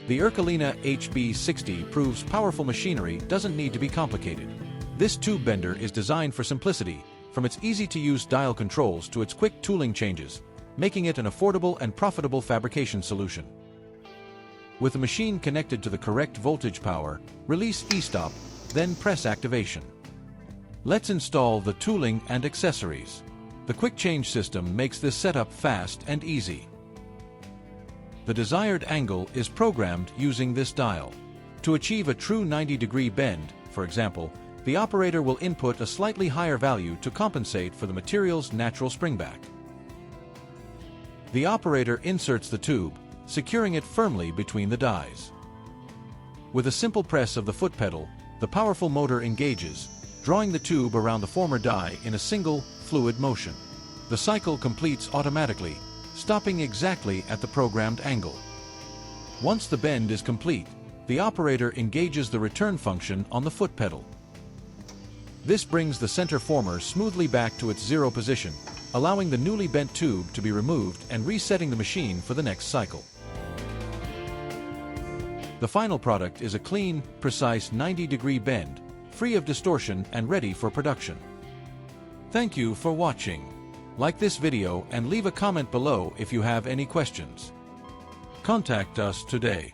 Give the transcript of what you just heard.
The Ercolina HB60 proves powerful machinery doesn't need to be complicated. This tube bender is designed for simplicity, from its easy-to-use dial controls to its quick tooling changes, making it an affordable and profitable fabrication solution. With the machine connected to the correct voltage power, release e-stop, then press activation. Let's install the tooling and accessories. The quick change system makes this setup fast and easy. The desired angle is programmed using this dial. To achieve a true 90-degree bend, for example, the operator will input a slightly higher value to compensate for the material's natural springback. The operator inserts the tube, securing it firmly between the dies. With a simple press of the foot pedal, the powerful motor engages, drawing the tube around the former die in a single, fluid motion. The cycle completes automatically, stopping exactly at the programmed angle. Once the bend is complete, the operator engages the return function on the foot pedal. This brings the center former smoothly back to its zero position, allowing the newly bent tube to be removed and resetting the machine for the next cycle. The final product is a clean, precise 90-degree bend, free of distortion and ready for production. Thank you for watching. Like this video and leave a comment below if you have any questions. Contact us today.